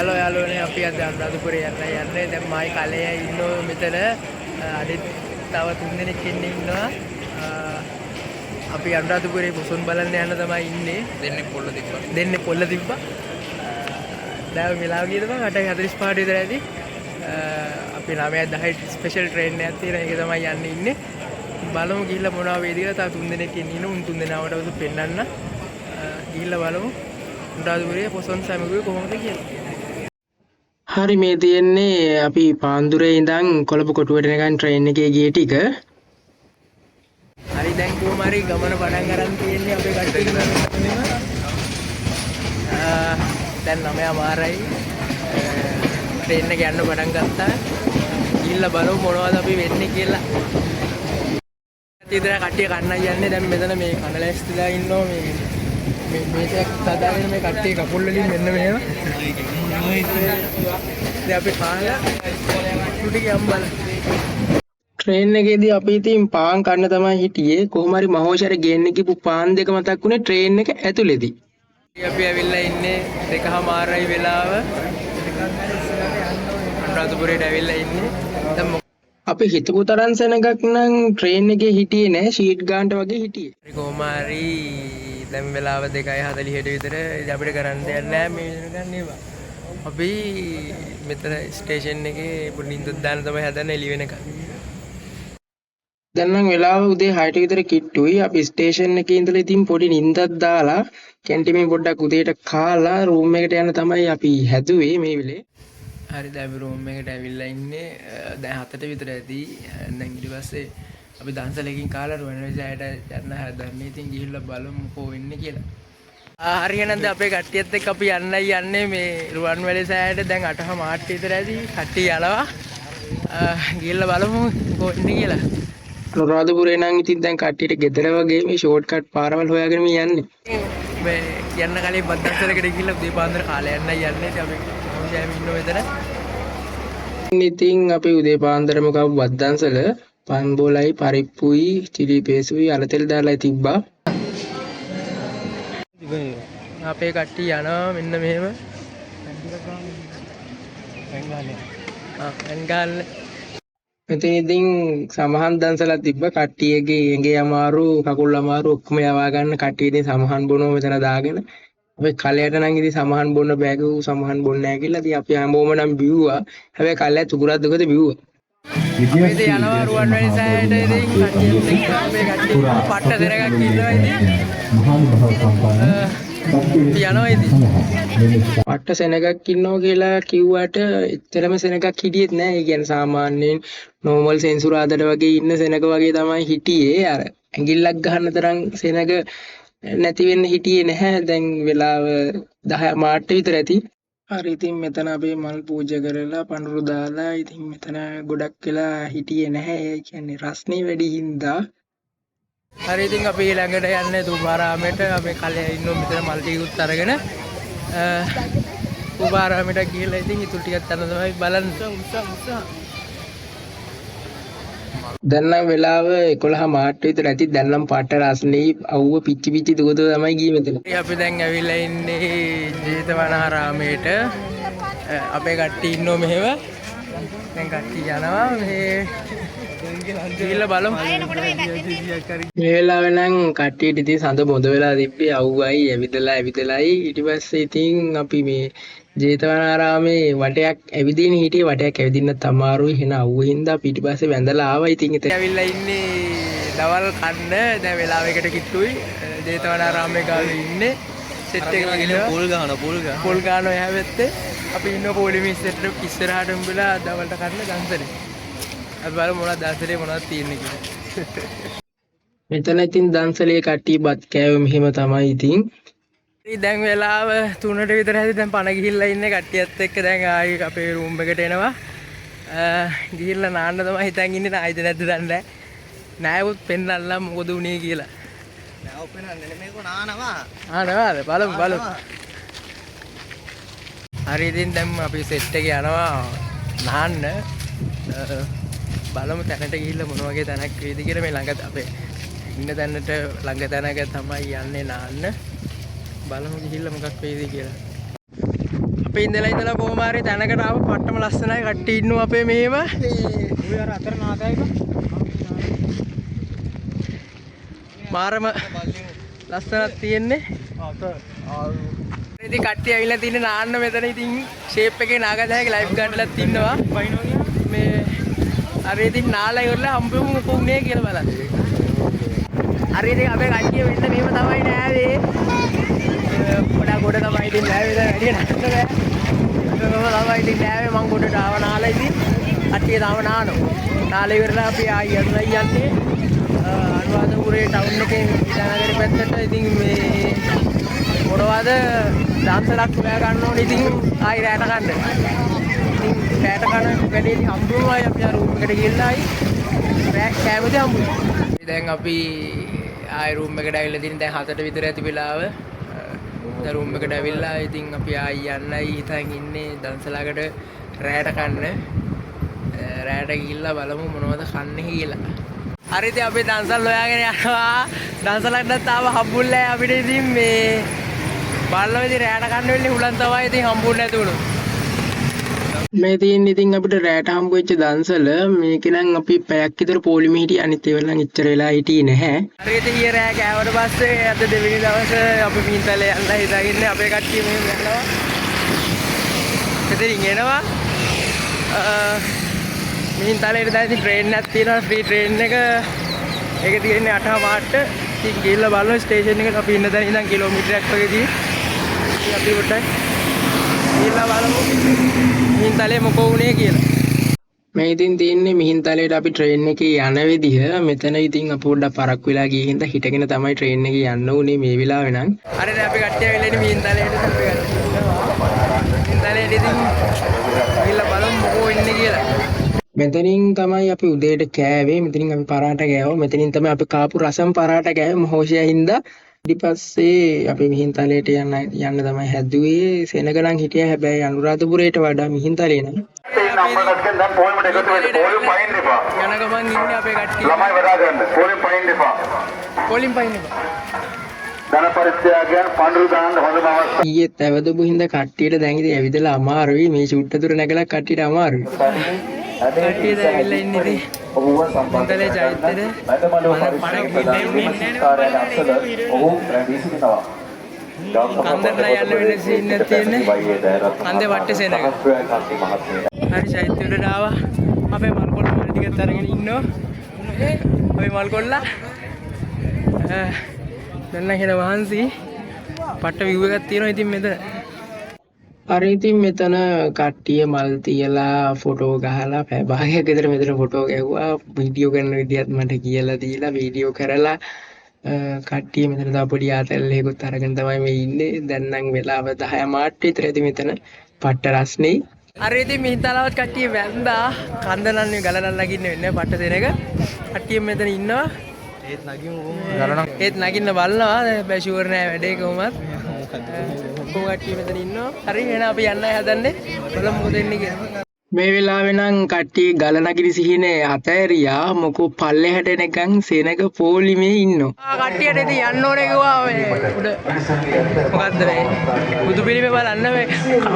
Hello යාළුවනේ අපි අද අනුරාධපුරේ යන්නේ දැන් මායි කලයේ ඉන්නෝ මෙතන අනිත් තව 3 දෙනෙක් ඉන්නවා අපි අනුරාධපුරේ පොසොන් බලන්න යන තමයි ඉන්නේ දෙන්නේ පොල්ල තිබ්බා දැන් වෙලාව ගියද බං 8:45 විතර ඇති අපි 9:10 ස්පෙෂල් ට්‍රේන් එකක් තියෙනවා ඒක තමයි යන්නේ ඉන්නේ බලමු ගිහිල්ලා මොනවා වේද කියලා තව 3 දෙනෙක් ඉන්න උන් 3 දෙනාවට පෙන්නන්න ගිහිල්ලා බලමු අනුරාධපුරේ පොසොන් සමගුවේ කොහොමද කියලා හරි මේ තියෙන්නේ අපි පාන්දුරේ ඉඳන් කොළඹ කොටුවට යනකන් ට්‍රේන් එකේ ගිය ටික. හරි දැන් කොහොම හරි ගමන පටන් ගන්න තියෙන්නේ අපේ කට්ටිය දැන් 9:00යි ට්‍රේන් එක යන්න පටන් ගත්තා. ගිහිල්ලා බලමු මොනවද අපි වෙන්නේ කියලා. ඉතින් කට්ටිය කන්නයි යන්නේ දැන් මෙතන මේ කනලැස්තිලා ඉන්නවා මේ මේක සාදාගෙන මේ කට්ටිය කකුල් වලින් මෙන්න මෙහෙම දැන් අපි කාලා ටුටි ගම් බල ට්‍රේන් එකේදී අපි ඉතින් පාන් කන්න තමයි හිටියේ කොහොම හරි මහෝෂර ගේන්න කිව්ව පාන් දෙක මතක් වුණේ ට්‍රේන් එක ඇතුලේදී අපි ඇවිල්ලා ඉන්නේ 2:00යි වෙලාව අනුරාධපුරේට ඇවිල්ලා ඉන්නේ දැන් අපි හිතපු තරම් සෙනගක් නම් ට්‍රේන් එකේ හිටියේ නෑ ෂීට් ගන්නට වගේ හිටියේ හරි කොහොම හරි දැන් වෙලාව 2:40ට විතර අපිට කරන්න දෙයක් නෑ මේ වෙනකන් නේද අපි මෙතන ස්ටේෂන් එකේ පොඩි නිින්දක් දාන්න තමයි හදන්නේ එළි වෙනකන් දැන් නම් වෙලාව උදේ 6ට විතර කිට්ටුයි අපි ස්ටේෂන් එකේ ඉඳලා ඉතින් පොඩි නිින්දක් දාලා කැන්ටිමේ පොඩ්ඩක් උදේට කාලා රූම් එකට යන තමයි අපි හැදුවේ මේ වෙලේ හරි දැන් අපි රූම් එකට ඇවිල්ලා ඉන්නේ දැන් 7ට විතර ඇති දැන් ඊට පස්සේ අපි දන්සලකින් කාලා රුවන්වැලිසෑයට යන්න හදන්නේ ඉතින් ගිහිල්ලා බලමු කොහොම වෙන්නේ කියලා හරියනන්ද අපේ කට්ටියත් එක්ක අපි යන්නයි යන්නේ මේ රුවන්වැලිසෑයට දැන් 8:00 විතර ඇති කට්ටිය යනවා ගිහිල්ලා බලමු කොහොම වෙන්නේ කියලා අනුරාධපුරේ නම් ඉතින් දැන් කට්ටියට ගෙදර වගේ මේ ෂෝට් කට් පාරවල් හොයාගෙන මේ යන්නේ මේ යන්න කලින් බද්දක්සලකට ගිහිල්ලා උදේ පාන්දර කාලේ යන්නයි යන්නේ අපි මොහොතේම ඉන්නව මෙතන ඉතින් අපි උදේ පාන්දරම කව බද්දන්සල පන්බෝලයි පරිප්පුයි චිලි පේසුයි අලතෙල් දාලා තිබ්බා අපේ කට්ටිය යනවා මෙන්න මෙහෙම එන්ගාල් මෙතන ඉතින් සමහන් දන්සලා තිබ්බ කට්ටියගේ ඇඟේ අමාරු කකුල් අමාරු ඔක්කොම යවා ගන්න කට්ටිය ඉතින් සමහන් බොනවා මෙතන දාගෙන අපි කලයට නම් ඉතින් සමහන් බොන්න බෑ කිව්ව සමහන් බොන්නේ නැහැ කියලා ඉතින් අපි හැමෝම නම් බිව්වා හැබැයි කලයට තුකුරක් දුකද බිව්වා අපි යනවා රුවන්වැලිසෑයට ඉතින් කට්ටියත් එක්ක අපේ කට්ටිය පට්ට දෙරගක් ඉන්නවා ඉතින් යනවා ඉතින් පට්ට සෙනගක් ඉන්නවා කියලා කිව්වට එච්චරම සෙනගක් හිටියෙත් නෑ ඒ කියන්නේ සාමාන්‍යයෙන් නෝමල් සෙන්සුරාදට වගේ ඉන්න සෙනග වගේ තමයි හිටියේ අර ඇඟිල්ලක් ගහන්න තරම් සෙනග නැති වෙන්න හිටියේ නැහැ දැන් වෙලාව 10 මාට විතර ඇති හරි ඉතින් මෙතන අපි මල් පූජා කරලා පඳුරු දාලා ඉතින් මෙතන ගොඩක් වෙලා හිටියේ නැහැ ඒ කියන්නේ රස්නේ වැඩි හින්දා හරි ඉතින් අපි ළඟට යන්නේ තුබාරාමයට අපි කලේ ඉන්නෝ මෙතන මල් ටිකුත් අරගෙන තුබාරාමයට ගිහලා ඉතින් ඉතුරු ටිකක් යන තමයි බලන්න දැන් නම් වෙලාව 11 මාට විතර ඇති දැන් නම් පාට රස්නේ අවුව පිච්චි පිච්චි දුක තමයි ගියේ මෙතන අපි දැන් ඇවිල්ලා ඉන්නේ ජේතවනාරාමයට අපේ කට්ටිය ඉන්නෝ මෙහෙම දැන් කට්ටිය යනවා මේ ගිහලා බලමු මේ වෙලාව නම් කට්ටියට ඉතින් සඳ බොඳ වෙලා තිබ්බේ අවුවයි ඇවිදලායි ඊට පස්සේ ඉතින් අපි මේ ජේතවනාරාමේ වටයක් ඇවිදින්න හිටියේ වටයක් ඇවිදින්නත් අමාරුයි වෙන අවුව හින්දා ඊට පස්සේ වැඳලා ආවා ඉතින් ඉතින් ඇවිල්ලා ඉන්නේ දවල් කන්න දැන් වෙලාවකට කිට්ටුයි ජේතවනාරාමේ ගාවේ ඉන්නේ සෙට් එක ගිහලා පොල් ගාන ඔය හැවෙත්තේ අපි ඉන්න පොලිමේ සෙට් එක ඉස්සරහට උඹලා දවල්ට කන්න ගන්සනේ අපි බලමු මොනවද දන්සලේ මොනවද තියෙන්නේ කියලා මෙතන ඉතින් දන්සලේ කට්ටිය බත් කෑව මෙහෙම තමයි ඉතින් දැන් වෙලාව 3ට විතර හැදි දැන් පණ ගිහිල්ලා ඉන්නේ කට්ටියත් එක්ක දැන් ආයි අපේ රූම් එකට එනවා ගිහිල්ලා නාන්න තමයි හිතන් ඉන්නේ නායිද නැද්ද දන්නේ නෑවුත් පෙන්නන්න මොකද උනේ කියලා නෑව පෙන්නන්නේ නෙමෙයික නානවාද බලමු හරි ඉතින් දැන් අපි සෙට් එක යනවා නාන්න බලමු තැනට ගිහිල්ලා මොන වගේ තැනක් වේද කියලා මේ ළඟ අපේ ඉන්න තැනට ළඟ තැනක තමයි යන්නේ නාන්න බලමු ගිහිල්ලා මොකක් වේද කියලා අපි ඉඳලා කොහොම හරි තැනකට ආව පට්ටම ලස්සනයි කට්ටිය ඉන්නවා අපේ මෙහෙම. ඔය අර අතර නාදයික. මාරම ලස්සනක් තියෙන්නේ. ඉතින් කට්ටිය ඇවිල්ලා තින්නේ නාන්න මෙතන. ඉතින් ෂේප් එකේ නාගදෑගේ ලයිෆ් ගාඩ්ලත් ඉන්නවා. මේ අර ඉතින් නාලා ඉවරලා හම්බෙමු කොහොමනේ කියලා බලන්න. අර ඉතින් අපේ කට්ටිය වෙන්න මෙහෙම තමයි නෑවේ. ගොඩ තමයි ඉතින් නෑවේ දැන් වැඩි නෑ බෑ. තමයි ඉතින් නෑවේ මං ගොඩට ආව නාලා ඉතින් කට්ටිය තාම නානවා. නාලා ඉවරලා අපි ආයි යන්නේ අනුරාධපුරේ ටවුන් එකේ විජයනගරේ පැත්තට. ඉතින් මේ මොනවද දාන්සලක් හොයා ගන්න ඕනේ. ඉතින් ආයි රැට ගන්න. ඉතින් රැට ගන්න වැඩේදී හම්බුනවායි අපි ආ රූම් එකට ගිහලා ආයි රැක් කෑමදී හම්බුනේ. දැන් අපි ආයි රූම් එකට ඇවිල්ලා ඉතින් දැන් 7ට විතර ඇති වෙලාව. දැන් රූම් එකට ඇවිල්ලා ඉතින් අපි ආයි යන්නයි හිතන් ඉන්නේ දාන්සලකට රැට කන්න. රැට ගිහිල්ලා බලමු මොනවද කන්නේ කියලා. හරි ඉතින් අපි දන්සල් හොයාගෙන යනවා. දන්සලකට තාම හම්බුල්ලා අපිට ඉතින් මේ බලනවා ඉතින් රැට කන්න වෙන්නේ හුලන් තමයි ඉතින් හම්බුන්නේ නැතුණු. මේ තියෙන්නේ ඉතින් අපිට රැට හම්බ වෙච්ච දන්සල. මේක නම් අපි පැයක් විතර පොලිමේ හිටියේ. අනිත් ඒවා නම් ඉච්චර වෙලා හිටියේ නැහැ. හරි ඉතින් ඊයේ රෑ කෑවට පස්සේ අද දෙවෙනි දවසේ අපි මින්තලේ යන්න හිතාගෙන අපේ කට්ටිය මෙහෙම යනවා. ඉතින් එනවා මින්තලේට දැන් ඉතින් ට්‍රේන් එකක් තියෙනවා. ෆ්‍රී ට්‍රේන් එක. ඒක තියෙන්නේ 8:00ට. ඉතින් ගිහලා බලමු ස්ටේෂන් එකට අපි ඉන්න තැන ඉඳන් කිලෝමීටරයක් වගේ දී. ඉතින් අපි උඩට ගිහලා බලමු මිහින්තලේ මොකෝ වුනේ කියලා. මේ ඉතින් තියෙන්නේ මිහින්තලේට අපි ට්‍රේන් එකේ යන විදිහ. මෙතන ඉතින් අපි පොඩ්ඩක් පරක් වෙලා ගිහින් හින්දා හිටගෙන තමයි ට්‍රේන් එකේ යන්න උනේ මේ වෙලාවේ නම්. හරි දැන් අපි කට්ටිය වෙලා ඉන්නේ මිහින්තලේට. මිහින්තලේට ඉතින් ගිහලා බලමු මොකෝ වෙන්නේ කියලා. මෙතනින් තමයි අපි උදේට කෑවේ. මෙතනින් අපි පරාට කෑවා. මෙතනින් තමයි අපි කාපු රසම් පරාට කෑවේ මොහොෂයා හින්දා. ඊට පස්සේ අපි මිහින්තලේට යන්න තමයි හැදුවේ. සෙනග නම් හිටියා. හැබැයි අනුරාධපුරයට වඩා මිහින්තලේ නම් යන ගමන් ඉන්නේ අපේ කට්ටිය. ළමයි වඩා ගන්න. පොලිම් පයින් දෙපා. පොලිම් පයින් දෙපා. ධන පරිත්‍යාගයන් පඳුරු දාන්න හොඳම අවස්ථාව. ඊයේත් ඇවදපු හින්දා කට්ටියට දැන් ඉතින් ඇවිදලා අමාරුයි. මේ ෂූට් දුර නැගලා කට්ටියට අමාරුයි. කට්ටිය දැන් ඇවිල්ලා ඉන්නේ ඉතින් මිහින්තලේ චෛත්‍යයේ කන්දට යන්න වෙන සීන් එකක් තියෙන්නේ. කන්දේ වටේ සෙනග. හරි චෛත්‍යයට ආවා. අපේ මල්කොල්ල මල් ටිකත් අරගෙන ඉන්නවා. අපි මල්කොල්ලා දැන් නම් හින වහන්සි පට්ට view එකක් තියෙනවා ඉතින් මෙතන. අර ඉතින් මෙතන කට්ටිය මල් තියලා ෆොටෝ ගහලා පැය භාගයක් විතර මෙතන ෆොටෝ ගැහුවා. වීඩියෝ කරන විදිහත් මට කියලා දීලා වීඩියෝ කරලා කට්ටිය මෙතන තව පොඩි ආතල්ලේකුත් අරගෙන තමයි මේ ඉන්නේ. දැන් නම් වෙලාව 10 මාට විතර ඇති මෙතන පට්ට රස්නේ. අර ඉතින් මිහින්තලාවත් කට්ටිය වැන්දා. කන්ද නම් ගලනක් නගින්න වෙන්නේ පට්ට දෙනක. කට්ටිය මෙතන ඉන්නවා. ඒත් නගිමු ගලනක්. ඒත් නගින්න බලනවා. හැබැයි ෂුවර් නෑ වැඩේ කොහොමත්. ඔක්කොම කට්ටිය මෙතන ඉන්නවා. හරි එහෙනම් අපි යන්නයි හදන්නේ. බලමු මොකද වෙන්නේ කියලා. මේ වෙලාවේ නම් කට්ටිය ගල නගිරි සිහිනේ අතෑරියා. මොකෝ පල්ලෙහාට එනකන් සෙනග පොලිමේ ඉන්නවා. කට්ටියට ඉතින් යන්න ඕනේ කිව්වා මේ උඩ. මොකද්ද මේ? බුදු පිළිමේ බලන්න මේ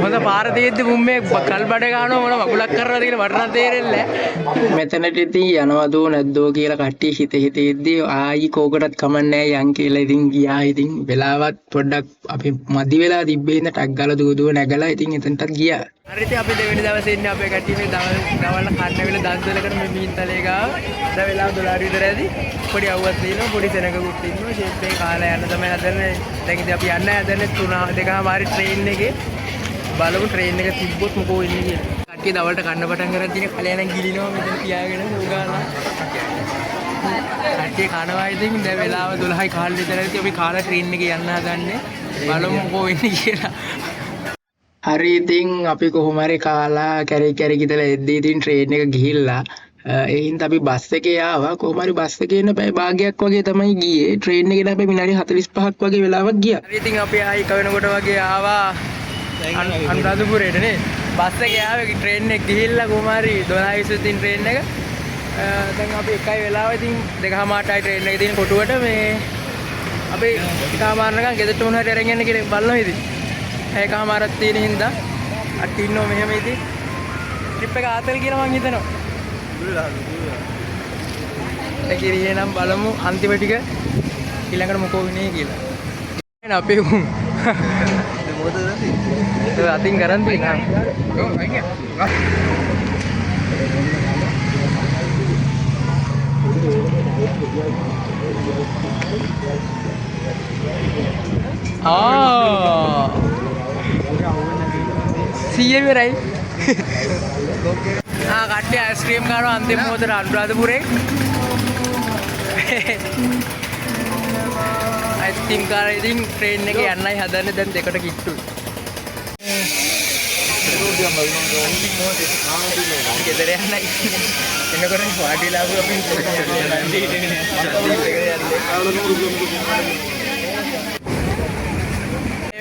හොඳ පාර තියෙද්දි මුම්මේ කල්බඩ ගන්නවා මොන වගුලක් කරනවද කියලා මට නම් තේරෙන්නේ නැහැ. මෙතනට ඉතින් යනවද නැද්දෝ කියලා කට්ටිය හිතෙද්දි ආයි කෝකටත් කමන්නේ යන් කියලා ඉතින් ගියා. ඉතින් වෙලාවත් පොඩ්ඩක් අපි මදි වෙලා තිබ්බේ ඉඳ ටක් ගාලා දුව නැගලා ඉතින් එතනටත් ගියා. හරි ඉතින් අපි දෙවෙනි දවසේ ඉන්නේ අපේ කට්ටිය මේ දවල් කන්න වෙල දන්සලකට මේ මිහින්තලේ ගාව. දැන් වෙලාව 12 විතර ඇති. පොඩි අවුවක් තියෙනවා. පොඩි සෙනගකුත් ඉන්නවා. ෂේප් එකේ කාලා යන්න තමයි හදන්නේ. දැන් ඉතින් අපි යන්න හදන්නේ 3:02 ට්‍රේන් එකේ. බලමු ට්‍රේන් එක තිබ්බොත් මොකෝ වෙන්නේ කියලා. කට්ටිය දවල්ට කන්න පටන් ගන්න තියෙන කලයන් ගිලිනවා මෙතන පියාගෙන උගාලා. කට්ටිය කනවා ඉතින් දැන් වෙලාව 12යි කාල් විතර ඇති. අපි කාලා ට්‍රේන් එකේ යන්න හදන්නේ. බලමු මොකෝ වෙන්නේ කියලා. හරි ඉතින් අපි කොහොම හරි කාලා කැරි ගිදලා එද්දී ඉතින් ට්‍රේන් එක ගිහිල්ලා ඒ හින්දා අපි බස් එකේ ආවා. කොහොම හරි බස් එකේ ඉන්න පැය භාගයක් වගේ තමයි ගියේ. ට්‍රේන් එකේ නම් අපි විනාඩි 45ක් වගේ වෙලාවක් ගියා. හරි ඉතින් අපි ආයි එක වෙනකොට වගේ ආවා අනුරාධපුරේට නේ. බස් එකේ ආවේ ට්‍රේන් එක ගිහිල්ලා කොහොම හරි 12:20 ඉතින් ට්‍රේන් එක. දැන් අපි එකයි වෙලාව ඉතින් 2:00යි ට්‍රේන් එකේ තියෙන කොටුවට මේ අපි එකමාරනකම් ගෙදරට මොන හරි අරන් යන්න කියලා බලනවා ඉතින්. ඒකමාරක් තියෙන හින්දා අට ඉන්නෝ මෙහෙම ඉතින් ට්‍රිප් එක ආතල් කියලා මං හිතනවා. ඒ කිරියේ නම් බලමු අන්තිම ටික ඊළඟට මොකෝ වෙන්නේ කියලා. එන අපේ උන් මොකද කරන්නේ? අතින් කරන් තියෙනවා. ඔව් අයියා. සිය ඉවරයි. කට්ටිය අයිස්ක්‍රීම් ගන්නවා අන්තිම මොහොතේ අනුරාධපුරේ. අයිස්ක්‍රීම් කාරේ ඉතින් ට්‍රේන් එකේ යන්නයි හදන්නේ දැන් දෙකට කිට්ටුයි. ගෙදර යන්නයි. එනකොට පාටිලා ආපු අපි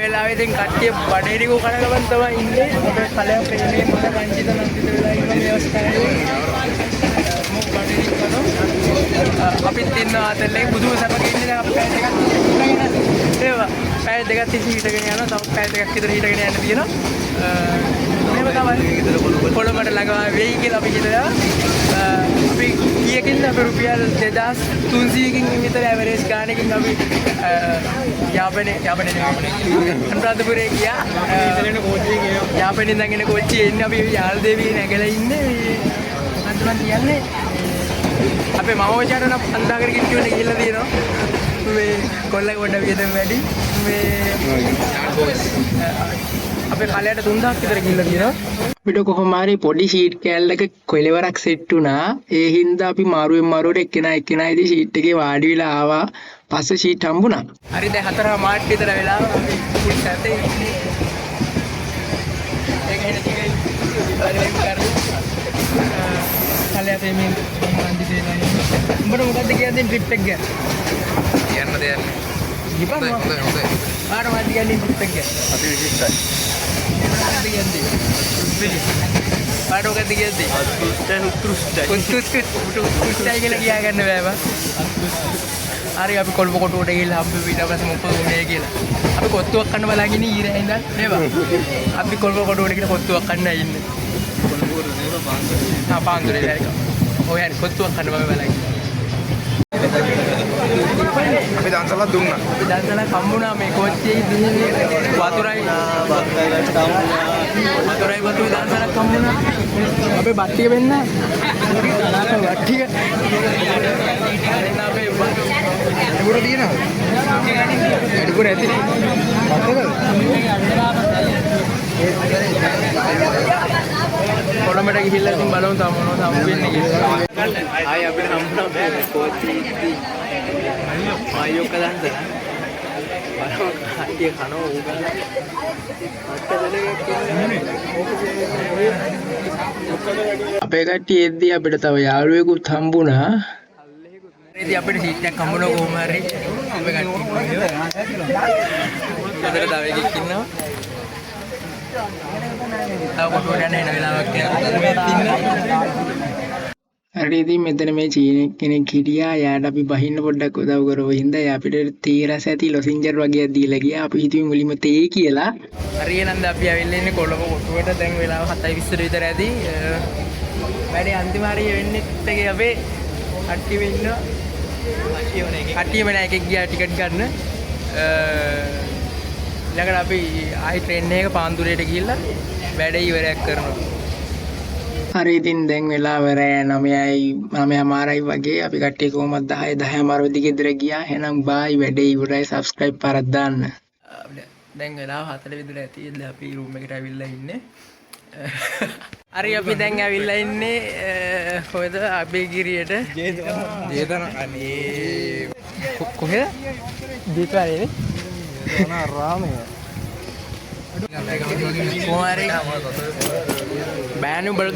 වෙලාවෙ ඉතින් කට්ටිය බඩේරිකෝ කනගමන් තමයි ඉන්නේ. අපේ කලයක් පෙන්නේ මම රංජිත නන්දිත වෙලා ඉන්න මේ අවස්ථාවේ. මොක් බඩේරිකෝ කරනවා. අපිත් ඉන්න ආතල්ලේ බුදුම සපගේ ඉන්නේ දැන් අපි පැය දෙකක් හිටගෙන ඒවා පැය දෙකක් තිස්සේ හිටගෙන යනවා. තව පැය දෙකක් විතර හිටගෙන යන්න තියෙනවා. මේව තමයි කොළඹට ළඟම වෙයි කියලා අපි හිතලා අපි කීයකින්ද අපි රුපියල් 2300කින් විතර ඇවරේජ් ගානකින් අපි යාපනයේ අනුරාධපුරේ ගියා. යාපනයේ ඉඳන් එන කෝච්චියේ ඉන්නේ අපි යාල්දේවියේ නැගලා ඉන්නේ. මොකද්ද මන් කියන්නේ? අපේ මහෝජාට නම් 5000කට කිට්ටුවට ගිහිල්ලා තියෙනවා. මේ කොල්ලගේ පොඩ වියදම වැඩි. මේ අපේ කාලයට 3000ක් විතර ගිහිල්ලා තියෙනවා. අපිට කොහොම හරි පොඩි ෂීට් කෑල්ලක කොලෙවරක් සෙට් වුණා. ඒ හින්දා අපි මාරුවෙන් මාරුවට එක්කෙනා ඉදී ෂීට් එකේ වාඩි වෙලා ආවා. පස්සේ ෂීට් හම්බුණා. හරි දැන් 4 මාට් විතර වෙලා අපි ෆුල් සැතේ ඉන්නේ. ඒක හෙන ටිකයි පරිලෙම් කරලා. කාලයට මේ මන්දි දෙලා ඉන්නේ. උඹට මොකද්ද කියන්නේ ට්‍රිප් එක ගැන? කියන්න දෙයක් නෑ. ඉපන් හොඳයි. ආර මාත් කියන්නේ ට්‍රිප් එක ගැන. අපි විශේෂයි. මොකද්ද කියන්නේ? පාඩෝකද කියන්නේ? උත්කෘෂ්ටයි කියලා කියා ගන්න බෑ බා. හරි අපි කොළඹ කොටුවට ගිහලා අපි ඊට පස්සේ මොකද උනේ කියලා. අපි කොත්තුවක් කන්න බලන් ඉන්නේ ඊරේ ඉඳන් නේද? අපි කොළඹ කොටුවට ගිහලා කොත්තුවක් කන්න ඉන්නේ. කොළඹ කොටුව නේ පාන්දුරේ. පාන්දුරේ හරි. ඔය හරි කොත්තුවක් කන්න මම බලන් ඉන්නේ. අපි දන්සලක් දුන්නා. අපි දන්සලක් හම්බුණා මේ කෝච්චියේ දින්නේ වතුරයි වතුරයි දන්සලක් හම්බුණා. අපේ බට්ටිය වෙන්න. බට්ටිය. අපේ එමුර දිනනවා. එමුර ඇතිනේ. කොළඹට ගිහිල්ලා ඉතින් බලමු තව මොනවද හම්බ වෙන්නේ කියලා. ආයි අපිට හම්බුණා මේ කෝච්චියේ ආයෝ කලන්ද බලමු කට්ටිය කනවා උගල අපේ කට්ටිය එද්දී අපිට තව යාළුවෙකුත් හම්බුණා. ඉතින් අපිට සීට් එකක් හම්බුණා කොහොම හරි අපේ කට්ටිය තව එකෙක් ඉන්නවා. තව කොටුවට යන වෙලාවක් හරි ඉතින් මෙතන මේ චීනෙක් කෙනෙක් හිටියා. යාට අපි බහින්න පොඩ්ඩක් උදව් කරව හින්දා යා අපිට තේ රස ඇති ලොසින්ජර් වගේ දීලා ගියා. අපි හිතුවේ මුලින්ම තේ කියලා. හරි එහෙනම් අපි ඇවිල්ලා ඉන්නේ කොළඹ කොටුවට. දැන් වෙලාව 7:20 විතර ඇති. වැඩේ අන්තිම හරිය වෙන්නේ එකේ අපේ කට්ටිය වෙන්න. කට්ටියම නෑ එකෙක් ගියා ටිකට් ගන්න. ඊළඟට අපි ආයි ට්‍රේන් එක පාන්දුරේට ගිහිල්ලා වැඩ ඉවරයක් කරනවා. හරි ඉතින් දැන් වෙලාව රෑ 9:00 වගේ. අපි කට්ටිය කොහොමද 10:00 දිගේ ගියා. එහෙනම් බායි වැඩේ ඉවරයි. සබ්ස්ක්‍රයිබ් පාරක් දාන්න. දැන් වෙලාව 4 විතර ඇති. ඉතින් අපි රූම් එකට ඇවිල්ලා ඉන්නේ. හරි අපි දැන් ඇවිල්ලා ඉන්නේ කොහෙද? අබේගිරියට. ජේතන අනේ කොහෙද? ජේතවලනේ. රාමය කොහරි බෑනු බල